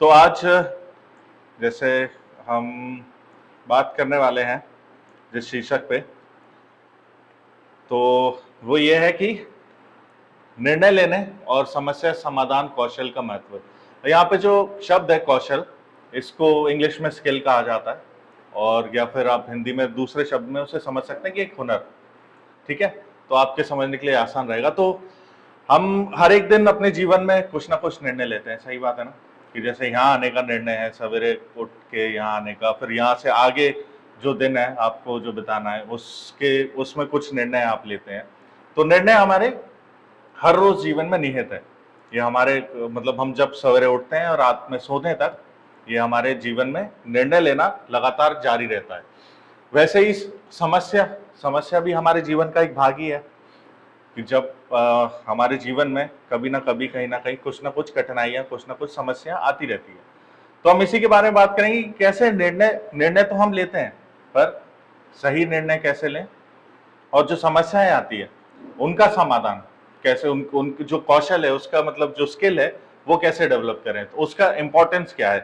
तो आज जैसे हम बात करने वाले हैं जिस शीर्षक पे, तो वो ये है कि निर्णय लेने और समस्या समाधान कौशल का महत्व। यहाँ पे जो शब्द है कौशल, इसको इंग्लिश में स्किल कहा जाता है, और या फिर आप हिंदी में दूसरे शब्द में उसे समझ सकते हैं कि एक हुनर। ठीक है, तो आपके समझने के लिए आसान रहेगा। तो हम हर एक दिन अपने जीवन में कुछ ना कुछ निर्णय लेते हैं, सही बात है ना? कि जैसे यहाँ आने का निर्णय है, सवेरे उठ के यहाँ आने का, फिर यहाँ से आगे जो दिन है आपको जो बिताना है उसमें कुछ निर्णय आप लेते हैं। तो निर्णय हमारे हर रोज जीवन में निहित है। ये हमारे मतलब हम जब सवेरे उठते हैं और रात में सोने तक ये हमारे जीवन में निर्णय लेना लगातार जारी रहता है। वैसे ही समस्या भी हमारे जीवन का एक भाग ही है कि जब हमारे जीवन में कभी ना कभी कहीं ना कहीं कुछ ना कुछ कठिनाइयां, कुछ ना कुछ समस्या आती रहती है। तो हम इसी के बारे में बात करेंगे कि कैसे निर्णय तो हम लेते हैं, पर सही निर्णय कैसे लें, और जो समस्याएं आती है उनका समाधान कैसे, उनकी जो कौशल है, उसका मतलब जो स्किल है वो कैसे डेवलप करें, तो उसका इंपॉर्टेंस क्या है,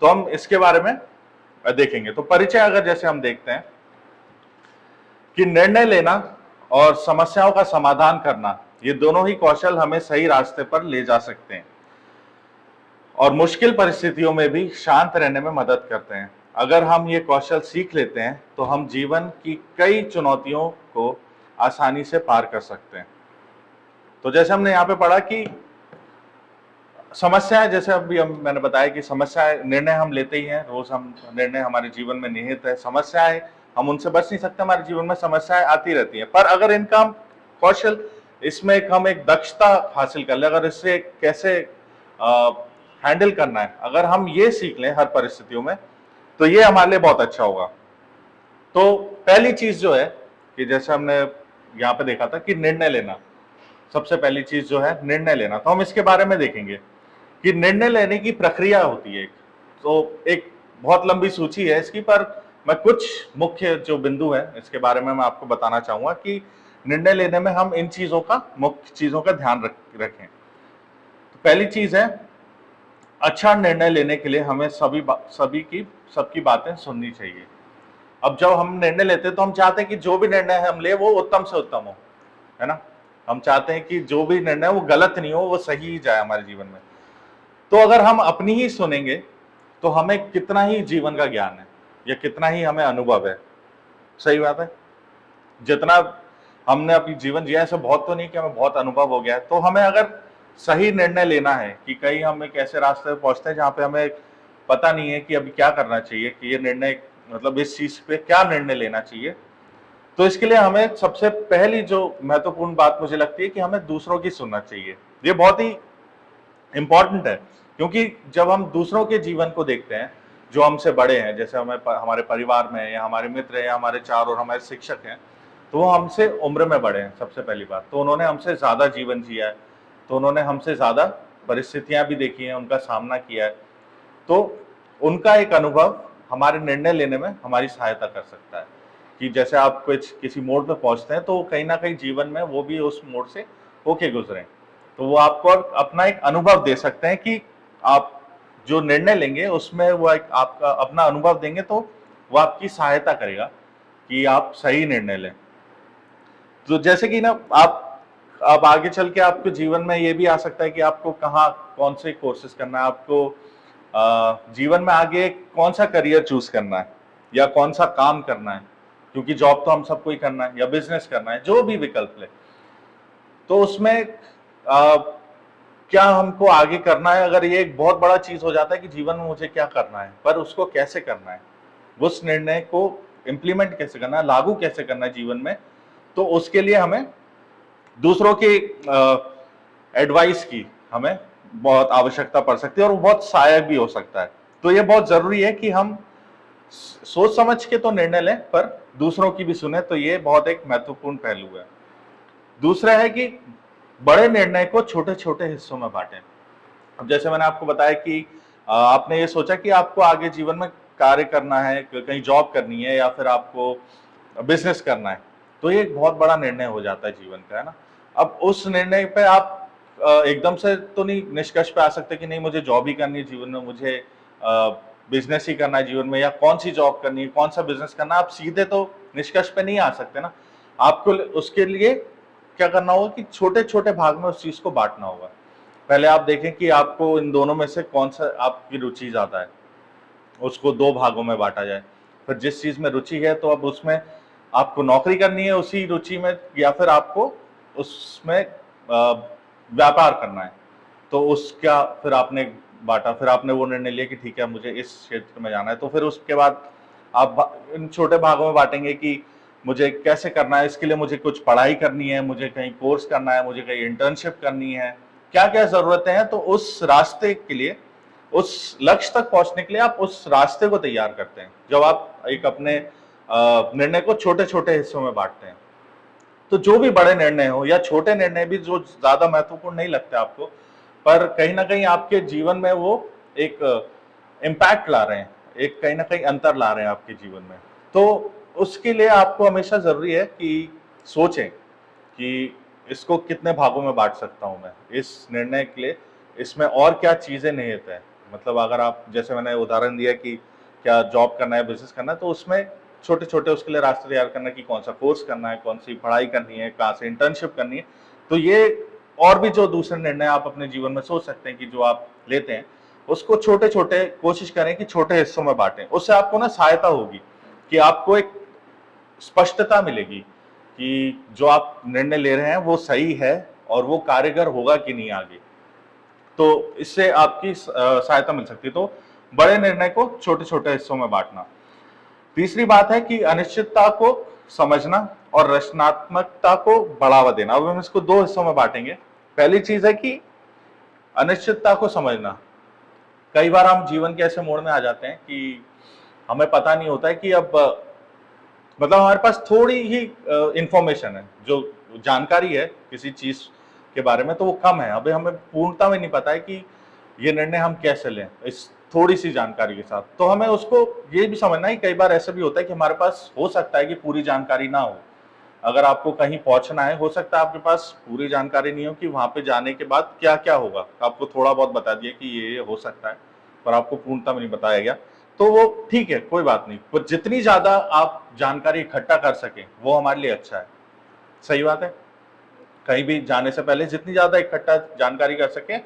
तो हम इसके बारे में देखेंगे। तो परिचय अगर जैसे हम देखते हैं कि निर्णय लेना और समस्याओं का समाधान करना, ये दोनों ही कौशल हमें सही रास्ते पर ले जा सकते हैं और मुश्किल परिस्थितियों में भी शांत रहने में मदद करते हैं। अगर हम ये कौशल सीख लेते हैं तो हम जीवन की कई चुनौतियों को आसानी से पार कर सकते हैं। तो जैसे हमने यहाँ पे पढ़ा कि समस्याएं, जैसे अभी मैंने बताया कि समस्याएं, निर्णय हम लेते ही हैं, रोज हम निर्णय हमारे जीवन में निहित है। समस्याएं हम उनसे बच नहीं सकते, हमारे जीवन में समस्याएं आती रहती हैं, पर अगर इनका हम कौशल, इसमें हम एक दक्षता हासिल कर ले, अगर इससे कैसे हैंडल करना है, अगर हम ये सीख लें हर परिस्थितियों में, तो ये हमारे लिए बहुत अच्छा होगा। तो पहली चीज जो है कि जैसे हमने यहाँ पे देखा था कि निर्णय लेना, सबसे पहली चीज जो है निर्णय लेना, तो हम इसके बारे में देखेंगे कि निर्णय लेने की प्रक्रिया होती है। तो एक बहुत लंबी सूची है इसकी, पर मैं कुछ मुख्य जो बिंदु है इसके बारे में मैं आपको बताना चाहूंगा कि निर्णय लेने में हम इन चीजों का, मुख्य चीजों का ध्यान रखें। तो पहली चीज है, अच्छा निर्णय लेने के लिए हमें सबकी बातें सुननी चाहिए। अब जब हम निर्णय लेते हैं तो हम चाहते हैं कि जो भी निर्णय हम ले वो उत्तम से उत्तम हो, है ना? हम चाहते हैं कि जो भी निर्णय वो गलत नहीं हो, वो सही ही जाए हमारे जीवन में। तो अगर हम अपनी ही सुनेंगे तो हमें कितना ही जीवन का ज्ञान है या कितना ही हमें अनुभव है, सही बात है, जितना हमने अपनी जीवन जिया है, बहुत तो नहीं कि हमें बहुत अनुभव हो गया है। तो हमें अगर सही निर्णय लेना है कि कहीं हम एक ऐसे रास्ते पर पहुंचते हैं जहां पे हमें पता नहीं है कि अभी क्या करना चाहिए, कि ये निर्णय मतलब इस चीज पे क्या निर्णय लेना चाहिए, तो इसके लिए हमें सबसे पहली जो महत्वपूर्ण बात मुझे लगती है कि हमें दूसरों की सुनना चाहिए। ये बहुत ही इंपॉर्टेंट है, क्योंकि जब हम दूसरों के जीवन को देखते हैं जो हमसे बड़े हैं, जैसे हमें हमारे परिवार में या हमारे मित्र हैं या हमारे चार और हमारे शिक्षक हैं, तो वो हमसे उम्र में बड़े हैं। सबसे पहली बात तो उन्होंने हमसे ज्यादा जीवन जिया है, तो उन्होंने हमसे ज्यादा परिस्थितियां भी देखी हैं, उनका सामना किया है, तो उनका एक अनुभव हमारे निर्णय लेने में हमारी सहायता कर सकता है। कि जैसे आप किसी मोड़ पे पहुंचते हैं तो कहीं ना कहीं जीवन में वो भी उस मोड़ से होके गुजरे, तो वो आपको अपना एक अनुभव दे सकते हैं कि आप जो निर्णय लेंगे उसमें वो एक आपका अपना अनुभव देंगे, तो वो आपकी सहायता करेगा कि आप सही निर्णय लें। तो जैसे कि ना आप आगे चल के आपके जीवन में ये भी आ सकता है कि आपको कहाँ कौन से कोर्सेज करना है, आपको जीवन में आगे कौन सा करियर चूज करना है या कौन सा काम करना है, क्योंकि जॉब तो हम सबको ही करना है या बिजनेस करना है, जो भी विकल्प ले, तो उसमें क्या हमको आगे करना है। अगर ये एक बहुत बड़ा चीज हो जाता है कि जीवन में मुझे क्या करना है, पर उसको कैसे करना है, उस निर्णय को इंप्लीमेंट कैसे करना है, लागू कैसे करना है जीवन में, तो उसके लिए हमें दूसरों की एडवाइस की हमें बहुत आवश्यकता पड़ सकती है और वो बहुत सहायक भी हो सकता है। तो ये बहुत जरूरी है कि हम सोच समझ के तो निर्णय लें, पर दूसरों की भी सुने, तो ये बहुत एक महत्वपूर्ण पहलू है। दूसरा है कि बड़े निर्णय को छोटे छोटे हिस्सों में बांटें। अब जैसे मैंने आपको बताया कि आपने ये सोचा कि आपको आगे जीवन में कार्य करना है, कहीं जॉब करनी है या फिर आपको बिजनेस करना है, तो ये एक बहुत बड़ा निर्णय हो जाता है जीवन का, है ना? अब उस निर्णय पे आप एकदम से तो नहीं निष्कर्ष पे आ सकते कि नहीं मुझे जॉब ही करनी है जीवन में, मुझे बिजनेस ही करना है जीवन में, या कौन सी जॉब करनी है, कौन सा बिजनेस करना है। आप सीधे तो निष्कर्ष पे नहीं आ सकते ना। आपको उसके लिए क्या करना होगा कि छोटे छोटे भाग में उस चीज को बांटना होगा। पहले आप देखें कि आपको इन दोनों में से कौन सा आपकी रुचि ज्यादा है, उसको 2 भागों में बांटा जाए। फिर जिस चीज में रुचि है तो अब उसमें आपको नौकरी करनी है उसी रुचि में, या फिर आपको उसमें व्यापार करना है, तो उसका फिर आपने बांटा। फिर आपने वो निर्णय लिया कि ठीक है मुझे इस क्षेत्र में जाना है। तो फिर उसके बाद आप इन छोटे भागों में बांटेंगे कि मुझे कैसे करना है, इसके लिए मुझे कुछ पढ़ाई करनी है, मुझे कहीं कोर्स करना है, मुझे कहीं इंटर्नशिप करनी है, क्या क्या जरूरतें हैं। तो उस रास्ते के लिए, उस लक्ष्य तक पहुंचने के लिए आप उस रास्ते को तैयार करते हैं जब आप एक अपने निर्णय को छोटे छोटे हिस्सों में बांटते हैं। तो जो भी बड़े निर्णय हो या छोटे निर्णय भी जो ज्यादा महत्वपूर्ण नहीं लगते आपको, पर कहीं ना कहीं आपके जीवन में वो एक इम्पैक्ट ला रहे हैं, एक कहीं ना कहीं अंतर ला रहे हैं आपके जीवन में, तो उसके लिए आपको हमेशा जरूरी है कि सोचें कि इसको कितने भागों में बांट सकता हूं मैं इस निर्णय के लिए, इसमें और क्या चीजें निहित है। मतलब अगर आप, जैसे मैंने उदाहरण दिया कि क्या जॉब करना है, बिजनेस करना है, तो उसमें छोटे छोटे उसके लिए रास्ते तैयार करना कि कौन सा कोर्स करना है, कौन सी पढ़ाई करनी है, कहाँ से इंटर्नशिप करनी है। तो ये और भी जो दूसरे निर्णय आप अपने जीवन में सोच सकते हैं कि जो आप लेते हैं, उसको छोटे छोटे कोशिश करें कि छोटे हिस्सों में बांटें। उससे आपको ना सहायता होगी कि आपको एक स्पष्टता मिलेगी कि जो आप निर्णय ले रहे हैं वो सही है और वो कारगर होगा कि नहीं आगे। तो इससे आपकी सहायता मिल सकती है। तो बड़े निर्णय को छोटे छोटे हिस्सों में बांटना। तीसरी बात है कि अनिश्चितता को समझना और रचनात्मकता को बढ़ावा देना। अब हम इसको 2 हिस्सों में बांटेंगे। पहली चीज है कि अनिश्चितता को समझना। कई बार हम जीवन के ऐसे मोड़ में आ जाते हैं कि हमें पता नहीं होता है कि अब मतलब हमारे पास थोड़ी ही इंफॉर्मेशन है, जो जानकारी है किसी चीज के बारे में, तो वो कम है। अभी हमें पूर्णता में नहीं पता है कि ये निर्णय हम कैसे लें इस थोड़ी सी जानकारी के साथ। तो हमें उसको ये भी समझना है, कई बार ऐसा भी होता है कि हमारे पास हो सकता है कि पूरी जानकारी ना हो। अगर आपको कहीं पहुंचना है, हो सकता है आपके पास पूरी जानकारी नहीं हो कि वहां पे जाने के बाद क्या क्या होगा। आपको थोड़ा बहुत बता दिया कि ये हो सकता है, पर आपको पूर्णता में नहीं बताया गया। तो वो ठीक है, कोई बात नहीं, पर जितनी ज्यादा आप जानकारी इकट्ठा कर सकें वो हमारे लिए अच्छा है। सही बात है। कहीं भी जाने से पहले जितनी ज्यादा इकट्ठा जानकारी कर सकें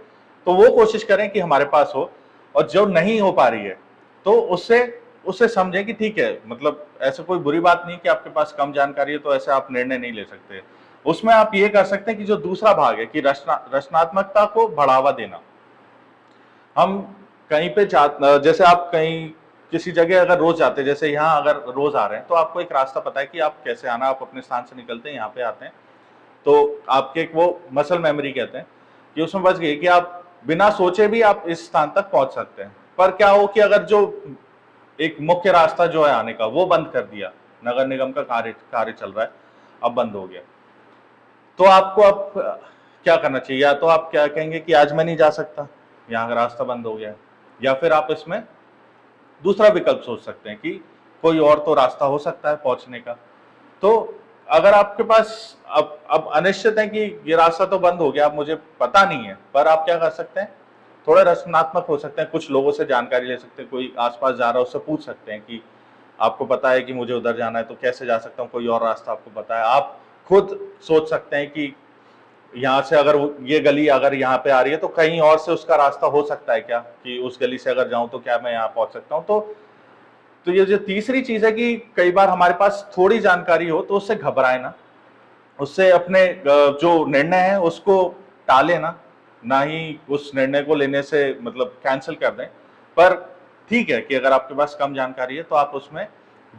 तो वो कोशिश करें कि हमारे पास हो। और जो नहीं हो पा रही है तो उससे उससे समझें कि ठीक है, मतलब ऐसा कोई बुरी बात नहीं कि आपके पास कम जानकारी है तो ऐसे आप निर्णय नहीं ले सकते। उसमें आप ये कर सकते हैं कि जो दूसरा भाग है कि रचनात्मकता को बढ़ावा देना। हम कहीं पे जैसे आप कहीं किसी जगह अगर रोज जाते हैं, जैसे यहाँ अगर रोज आ रहे हैं तो आपको एक रास्ता पता है कि आप कैसे आना, आप अपने स्थान से निकलते हैं यहाँ पे आते हैं, तो आपके एक वो मसल मेमोरी कहते हैं कि उसमें बच गई कि आप बिना सोचे भी आप इस स्थान तक पहुंच सकते हैं। पर क्या हो कि अगर जो एक मुख्य रास्ता जो है आने का वो बंद कर दिया, नगर निगम का कार्य कार्य चल रहा है, अब बंद हो गया, तो आपको अब क्या करना चाहिए? या तो आप क्या कहेंगे कि आज मैं नहीं जा सकता, यहाँ का रास्ता बंद हो गया है, या फिर आप इसमें दूसरा विकल्प सोच सकते हैं कि कोई और तो रास्ता हो सकता है पहुंचने का। तो अगर आपके पास अब अनिश्चित है कि ये रास्ता तो बंद हो गया, अब मुझे पता नहीं है, पर आप क्या कर सकते हैं, थोड़े रचनात्मक हो सकते हैं, कुछ लोगों से जानकारी ले सकते हैं, कोई आसपास जा रहा है उससे पूछ सकते हैं कि आपको पता है कि मुझे उधर जाना है तो कैसे जा सकता हूँ, कोई और रास्ता आपको पता है। आप खुद सोच सकते हैं कि यहाँ से अगर ये गली अगर यहाँ पे आ रही है तो कहीं और से उसका रास्ता हो सकता है क्या, कि उस गली से अगर जाऊं तो क्या मैं यहाँ पहुंच सकता हूँ। तो ये जो तीसरी चीज है कि कई बार हमारे पास थोड़ी जानकारी हो तो उससे घबराए ना, उससे अपने जो निर्णय है उसको टाले ना ही उस निर्णय को लेने से मतलब कैंसिल कर दें। पर ठीक है कि अगर आपके पास कम जानकारी है तो आप उसमें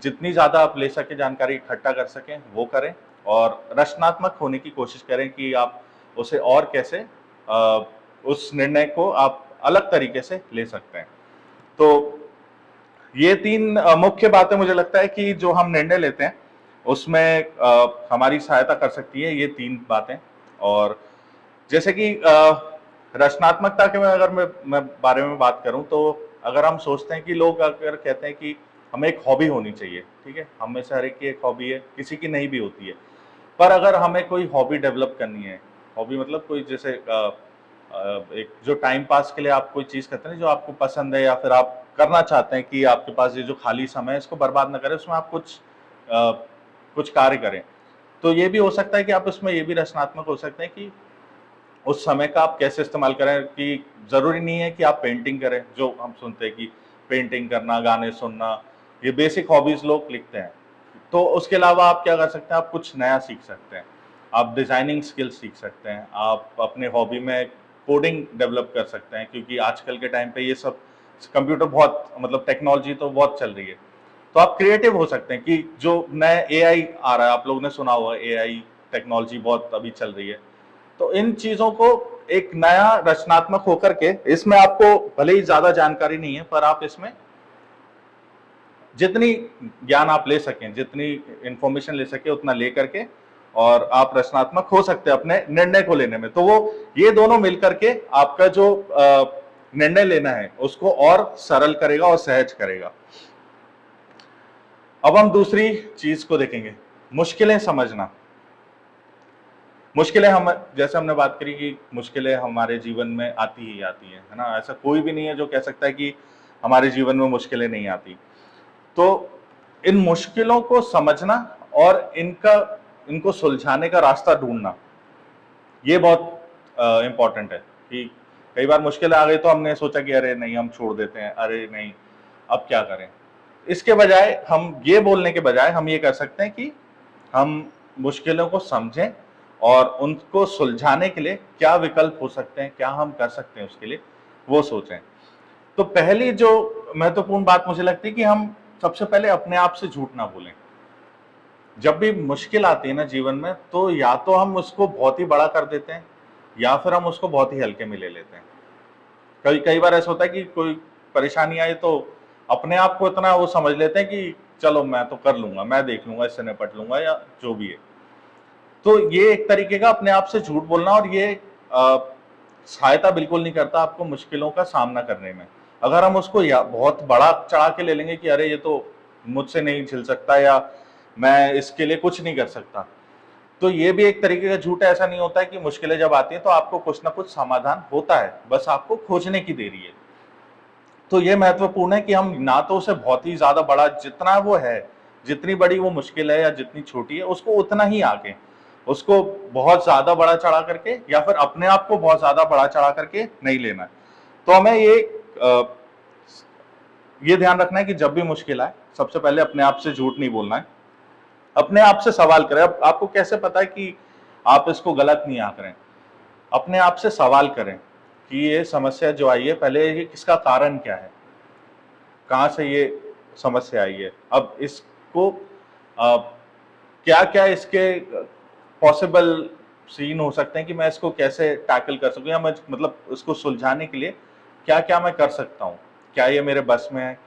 जितनी ज्यादा आप ले सके जानकारी इकट्ठा कर सकें वो करें, और रचनात्मक होने की कोशिश करें कि आप उसे और कैसे उस निर्णय को आप अलग तरीके से ले सकते हैं। तो ये 3 मुख्य बातें मुझे लगता है कि जो हम निर्णय लेते हैं उसमें हमारी सहायता कर सकती है ये 3 बातें। और जैसे कि रचनात्मकता के में अगर मैं बारे में बात करूं, तो अगर हम सोचते हैं कि लोग अगर कहते हैं कि हमें एक हॉबी होनी चाहिए, ठीक है, हम में से हर एक की एक हॉबी है, किसी की नहीं भी होती है, पर अगर हमें कोई हॉबी डेवलप करनी है हॉबी मतलब कोई जैसे एक जो टाइम पास के लिए आप कोई चीज करते हैं जो आपको पसंद है या फिर आप करना चाहते हैं कि आपके पास ये जो खाली समय है इसको बर्बाद ना करें, उसमें आप कुछ कार्य करें। तो ये भी हो सकता है कि आप उसमें ये भी रचनात्मक हो सकते हैं कि उस समय का आप कैसे इस्तेमाल करें, कि जरूरी नहीं है कि आप पेंटिंग करें, जो हम सुनते हैं कि पेंटिंग करना, गाने सुनना, ये बेसिक हॉबीज लोग लिखते हैं। तो उसके अलावा आप क्या कर सकते हैं, आप कुछ नया सीख सकते हैं, आप डिजाइनिंग स्किल्स सीख सकते हैं, आप अपने हॉबी में कोडिंग डेवलप कर सकते हैं, क्योंकि आजकल के टाइम पे ये सब कंप्यूटर बहुत मतलब टेक्नोलॉजी तो बहुत चल रही है। तो आप क्रिएटिव हो सकते हैं कि जो नया एआई आ रहा है, आप लोगों ने सुना हुआ एआई टेक्नोलॉजी बहुत अभी चल रही है। तो इन चीजों को एक नया रचनात्मक होकर के, इसमें आपको भले ही ज्यादा जानकारी नहीं है पर आप इसमें जितनी ज्ञान आप ले सकें, जितनी इंफॉर्मेशन ले सके उतना ले करके, और आप रचनात्मक हो सकते हैं अपने निर्णय को लेने में। तो वो ये दोनों मिलकर के आपका जो निर्णय लेना है उसको और सरल करेगा और सहज करेगा। अब हम दूसरी चीज को देखेंगे, मुश्किलें समझना। मुश्किलें, हम जैसे हमने बात करी कि मुश्किलें हमारे जीवन में आती ही आती है ना। ऐसा कोई भी नहीं है जो कह सकता है कि हमारे जीवन में मुश्किलें नहीं आती। तो इन मुश्किलों को समझना और इनको सुलझाने का रास्ता ढूंढना, ये बहुत इंपॉर्टेंट है। कि कई बार मुश्किलें आ गई तो हमने सोचा कि अरे नहीं, हम छोड़ देते हैं, अरे नहीं अब क्या करें। इसके बजाय, हम ये बोलने के बजाय हम ये कर सकते हैं कि हम मुश्किलों को समझें और उनको सुलझाने के लिए क्या विकल्प हो सकते हैं, क्या हम कर सकते हैं उसके लिए, वो सोचें। तो पहली जो महत्वपूर्ण बात मुझे लगती है कि हम सबसे पहले अपने आप से झूठ ना बोलें। जब भी मुश्किल आती है ना जीवन में, तो या तो हम उसको बहुत ही बड़ा कर देते हैं या फिर हम उसको बहुत ही हल्के में ले लेते हैं। कई कई बार ऐसा होता है कि कोई परेशानी आई तो अपने आप को इतना वो समझ लेते हैं कि चलो मैं तो कर लूंगा, मैं देख लूंगा, इससे निपट लूंगा या जो भी है। तो ये एक तरीके का अपने आप से झूठ बोलना, और ये सहायता बिल्कुल नहीं करता आपको मुश्किलों का सामना करने में। अगर हम उसको या बहुत बड़ा चढ़ा के ले लेंगे कि अरे ये तो मुझसे नहीं झेल सकता या मैं इसके लिए कुछ नहीं कर सकता, तो ये भी एक तरीके का झूठ है। ऐसा नहीं होता है कि मुश्किलें जब आती हैं तो आपको कुछ ना कुछ समाधान होता है, बस आपको खोजने की देरी है। तो ये महत्वपूर्ण है कि हम ना तो उसे बहुत ही ज्यादा बड़ा, जितना वो है, जितनी बड़ी वो मुश्किल है या जितनी छोटी है, उसको उतना ही आगे, उसको बहुत ज्यादा बड़ा चढ़ा करके या फिर अपने आप को बहुत ज्यादा बड़ा चढ़ा करके नहीं लेना है। तो हमें ये ध्यान रखना है कि जब भी मुश्किल आए, सबसे पहले अपने आप से झूठ नहीं बोलना है, अपने आप से सवाल करें। अब आपको कैसे पता है कि आप इसको गलत नहीं आंक रहे हैं? अपने आप से सवाल करें कि ये समस्या जो आई है, पहले ये किसका कारण क्या है, कहां से ये समस्या आई है, अब इसको क्या क्या इसके पॉसिबल सीन हो सकते हैं कि मैं इसको कैसे टैकल कर सकूं, या मैं मतलब उसको सुलझाने के लिए क्या क्या मैं कर सकता हूं, क्या ये मेरे बस में है,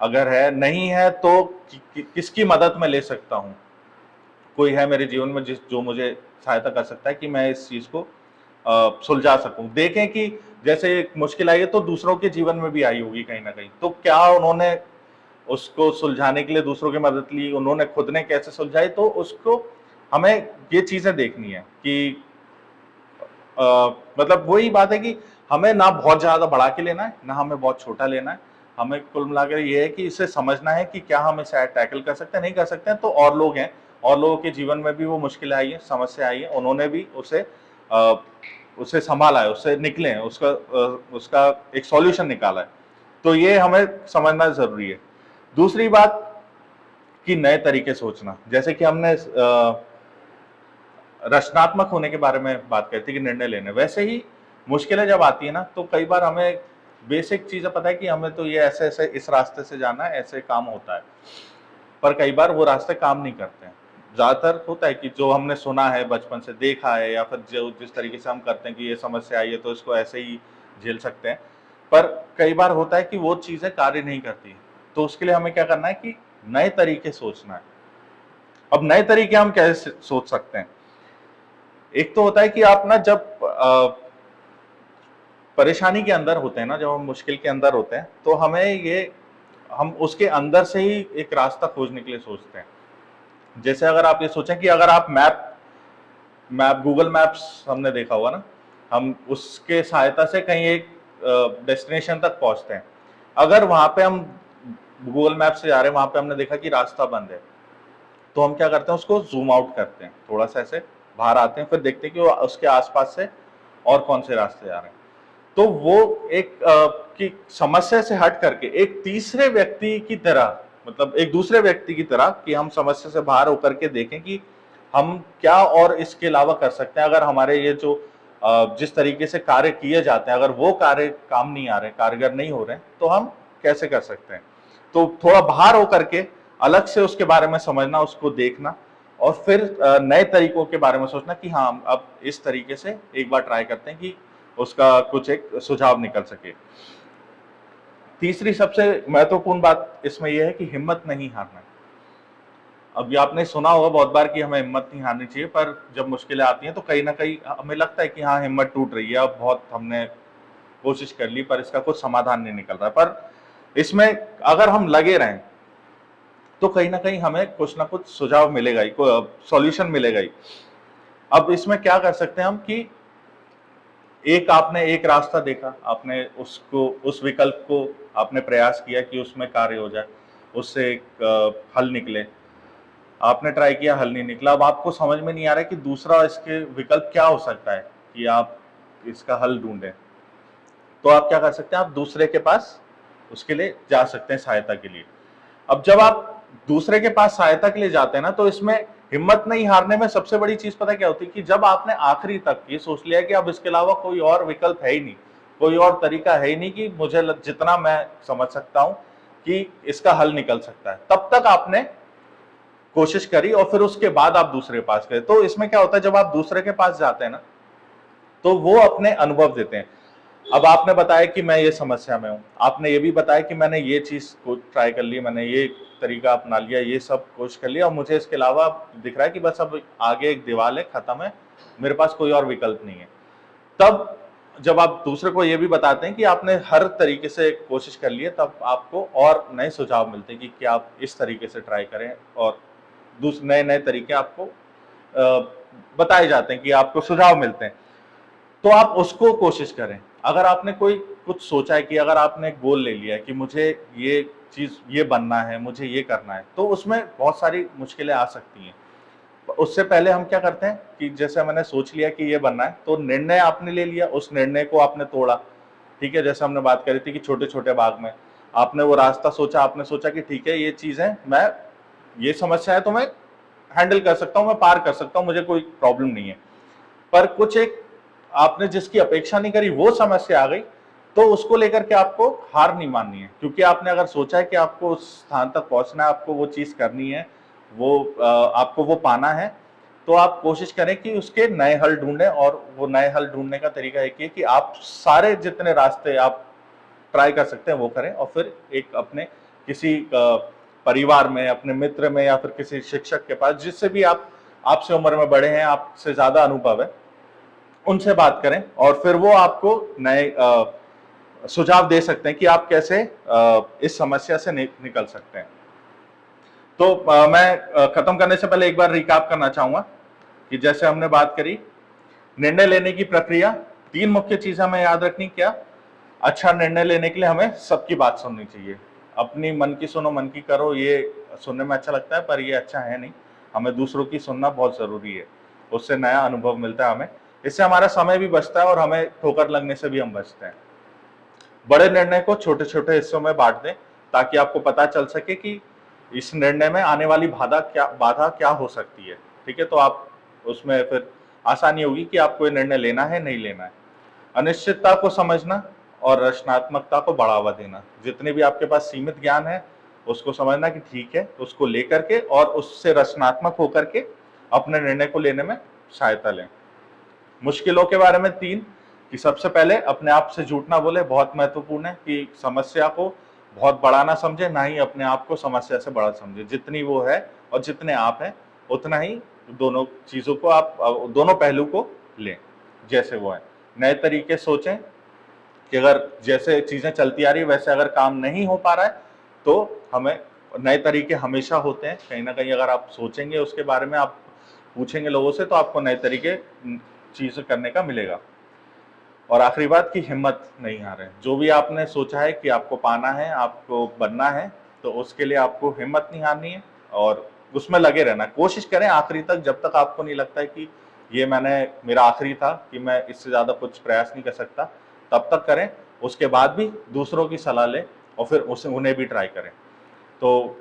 अगर है, नहीं है तो किसकी मदद मैं ले सकता हूं, कोई है मेरे जीवन में जो मुझे सहायता कर सकता है कि मैं इस चीज को सुलझा सकूं। देखें कि जैसे एक मुश्किल आई है तो दूसरों के जीवन में भी आई होगी कहीं ना कहीं, तो क्या उन्होंने उसको सुलझाने के लिए दूसरों की मदद ली, उन्होंने खुद ने कैसे सुलझाई, तो उसको हमें ये चीजें देखनी है कि मतलब वही बात है कि हमें ना बहुत ज्यादा बढ़ा के लेना है, ना हमें बहुत छोटा लेना है। हमें कुल मिलाकर ये है कि इसे समझना है कि क्या हम इसे टैकल कर सकते हैं, नहीं कर सकते हैं, तो और लोग हैं, और लोगों के जीवन में भी वो मुश्किलें आई है, समस्या आई है, उन्होंने भी उसे संभाला है, उससे निकले हैं, उसका एक सॉल्यूशन निकाला है। तो ये हमें समझना जरूरी है। दूसरी बात कि नए तरीके सोचना, जैसे कि हमने रचनात्मक होने के बारे में बात करती कि निर्णय लेने, वैसे ही मुश्किलें जब आती है ना, तो कई बार हमें बेसिक चीजें पता है कि हमें तो ये ऐसे ऐसे इस रास्ते से जाना है, ऐसे काम होता है, पर कई बार वो रास्ते काम नहीं करते हैं। ज्यादातर होता है कि जो हमने सुना है, बचपन से देखा है, या फिर जो जिस तरीके से हम करते हैं कि ये समस्या आई है तो इसको ऐसे ही झेल सकते हैं, पर कई बार होता है कि वो चीजें कार्य नहीं करती। तो उसके लिए हमें क्या करना है कि नए तरीके सोचना है। अब नए तरीके हम कैसे सोच सकते हैं? एक तो होता है कि आप ना जब परेशानी के अंदर होते हैं ना, जब हम मुश्किल के अंदर होते हैं, तो हम उसके अंदर से ही एक रास्ता खोजने के लिए सोचते हैं। जैसे अगर आप ये सोचें कि अगर आप मैप मैप, गूगल मैप्स हमने देखा होगा ना, हम उसके सहायता से कहीं एक डेस्टिनेशन तक पहुंचते हैं। अगर वहां पे हम गूगल मैप से जा रहे हैं, वहां पे हमने देखा कि रास्ता बंद है, तो हम क्या करते हैं, उसको जूम आउट करते हैं, थोड़ा सा ऐसे बाहर आते हैं, फिर देखते हैं कि वो उसके आसपास से और कौन से रास्ते जा रहे हैं। तो वो एक की समस्या से हट करके एक तीसरे व्यक्ति की तरह, मतलब एक दूसरे व्यक्ति की तरह, कि हम समस्या से बाहर होकर के देखें कि हम क्या और इसके अलावा कर सकते हैं। अगर हमारे ये जो जिस तरीके से कार्य किए जाते हैं, अगर वो कार्य काम नहीं आ रहे, कारगर नहीं हो रहे, तो हम कैसे कर सकते हैं। तो थोड़ा बाहर होकर के अलग से उसके बारे में समझना, उसको देखना, और फिर नए तरीकों के बारे में सोचना कि हाँ, अब इस तरीके से एक बार ट्राई करते हैं कि उसका कुछ एक सुझाव निकल सके। तीसरी सबसे महत्वपूर्ण बात इसमें यह है कि हिम्मत नहीं हारना। अब ये आपने सुना होगा बहुत बार कि हमें हिम्मत नहीं हारनी चाहिए, पर जब मुश्किलें आती हैं तो कहीं ना कहीं हमें लगता है कि हाँ, हिम्मत टूट रही है, अब बहुत हमने कोशिश कर ली पर इसका कुछ समाधान नहीं निकल रहा है। पर इसमें अगर हम लगे रहें तो कहीं ना कहीं हमें कुछ ना कुछ सुझाव मिलेगा ही, सॉल्यूशन मिलेगा ही। अब इसमें क्या कर सकते हैं हम कि आपने एक रास्ता देखा, आपने उसको, उस विकल्प को आपने प्रयास किया कि उसमें कार्य हो जाए, उससे एक हल निकले। आपने ट्राई किया, हल नहीं निकला, अब आपको समझ में नहीं आ रहा है कि दूसरा इसके विकल्प क्या हो सकता है कि आप इसका हल ढूंढें। तो आप क्या कर सकते हैं, आप दूसरे के पास उसके लिए जा सकते हैं सहायता के लिए। अब जब आप दूसरे के पास सहायता के लिए जाते हैं ना, तो इसमें हिम्मत नहीं हारने में सबसे बड़ी चीज पता क्या होती है कि जब आपने आखिरी तक ये सोच लिया कि अब इसके अलावा कोई और विकल्प है ही नहीं, कोई और तरीका है ही नहीं कि मुझे जितना मैं समझ सकता हूं कि इसका हल निकल सकता है, तब तक आपने कोशिश करी और फिर उसके बाद आप दूसरे के पास गए। तो इसमें क्या होता है, जब आप दूसरे के पास जाते हैं ना, तो वो अपने अनुभव देते हैं। अब आपने बताया कि मैं ये समस्या में हूं, आपने ये भी बताया कि मैंने ये चीज को ट्राई कर ली, मैंने ये तरीका अपना लिया, ये सब कोशिश कर लिया, और मुझे इसके अलावा दिख रहा है कि बस अब आगे एक दीवार है, खत्म है, मेरे पास कोई और विकल्प नहीं है। तब जब आप दूसरे को ये भी बताते हैं कि आपने हर तरीके से कोशिश कर ली है, तब आपको और नए सुझाव मिलते हैं कि क्या आप इस तरीके से ट्राई करें, और नए नए तरीके आपको बताए जाते हैं, कि आपको सुझाव मिलते हैं। तो आप उसको कोशिश करें। अगर आपने कोई कुछ सोचा है कि अगर आपने एक गोल ले लिया है कि मुझे ये चीज, ये बनना है, मुझे ये करना है, तो उसमें बहुत सारी मुश्किलें आ सकती हैं। उससे पहले हम क्या करते हैं कि जैसे मैंने सोच लिया कि ये बनना है, तो निर्णय आपने ले लिया, उस निर्णय को आपने तोड़ा। ठीक है, जैसे हमने बात करी थी कि छोटे छोटे भाग में आपने वो रास्ता सोचा, आपने सोचा कि ठीक है, ये चीज है, मैं, ये समस्या है तो मैं हैंडल कर सकता हूं, मैं पार कर सकता हूं, मुझे कोई प्रॉब्लम नहीं है। पर कुछ एक आपने जिसकी अपेक्षा नहीं करी वो समस्या आ गई, तो उसको लेकर के आपको हार नहीं माननी है, क्योंकि आपने अगर सोचा है कि आपको उस स्थान तक पहुंचना है, आपको वो चीज करनी है, वो आपको वो पाना है, तो आप कोशिश करें कि उसके नए हल ढूंढें। और वो नए हल ढूंढने का तरीका एक ही है कि आप सारे जितने रास्ते आप ट्राई कर सकते हैं वो करें, और फिर एक अपने किसी परिवार में, अपने मित्र में, या फिर किसी शिक्षक के पास, जिससे भी आप, आपसे उम्र में बड़े हैं, आपसे ज्यादा अनुभव है, उनसे बात करें, और फिर वो आपको नए सुझाव दे सकते हैं कि आप कैसे इस समस्या से निकल सकते हैं। तो मैं खत्म करने से पहले एक बार रिकैप करना चाहूंगा कि जैसे हमने बात करी, निर्णय लेने की प्रक्रिया, 3 मुख्य चीजें हमें याद रखनी। क्या? अच्छा निर्णय लेने के लिए हमें सबकी बात सुननी चाहिए। अपनी मन की सुनो, मन की करो, ये सुनने में अच्छा लगता है पर ये अच्छा है नहीं। हमें दूसरों की सुनना बहुत जरूरी है, उससे नया अनुभव मिलता है हमें, इससे हमारा समय भी बचता है और हमें ठोकर लगने से भी हम बचते हैं। बड़े निर्णय को छोटे छोटे हिस्सों में बांट दें, ताकि आपको पता चल सके कि इस निर्णय में आने वाली बाधा क्या हो सकती है। ठीक है, तो आप उसमें फिर आसानी होगी कि आपको ये निर्णय लेना है, नहीं लेना है। अनिश्चितता को समझना और रचनात्मकता को बढ़ावा देना। जितने भी आपके पास सीमित ज्ञान है उसको समझना कि ठीक है, उसको लेकर के और उससे रचनात्मक होकर के अपने निर्णय को लेने में सहायता लें। मुश्किलों के बारे में 3, कि सबसे पहले अपने आप से झूठ ना बोले। बहुत महत्वपूर्ण है कि समस्या को बहुत बड़ा ना समझे, ना ही अपने आप को समस्या से बड़ा समझे। जितनी वो है और जितने आप हैं उतना ही दोनों चीजों को, आप दोनों पहलू को लें जैसे वो है। नए तरीके सोचें कि अगर जैसे चीजें चलती आ रही है वैसे अगर काम नहीं हो पा रहा है, तो हमें नए तरीके हमेशा होते हैं। कहीं ना कहीं अगर आप सोचेंगे उसके बारे में, आप पूछेंगे लोगों से तो आपको नए तरीके चीज़ें करने का मिलेगा। और आखिरी बात कि हिम्मत नहीं हारें। जो भी आपने सोचा है कि आपको पाना है, आपको बनना है, तो उसके लिए आपको हिम्मत नहीं हारनी है और उसमें लगे रहना। कोशिश करें आखिरी तक, जब तक आपको नहीं लगता है कि ये मेरा आखिरी था, कि मैं इससे ज़्यादा कुछ प्रयास नहीं कर सकता, तब तक करें। उसके बाद भी दूसरों की सलाह लें और फिर उन्हें भी ट्राई करें। तो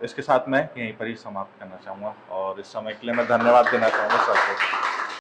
इसके साथ मैं यहीं पर ही समाप्त करना चाहूँगा और इस समय के लिए मैं धन्यवाद देना चाहूँगा सबको।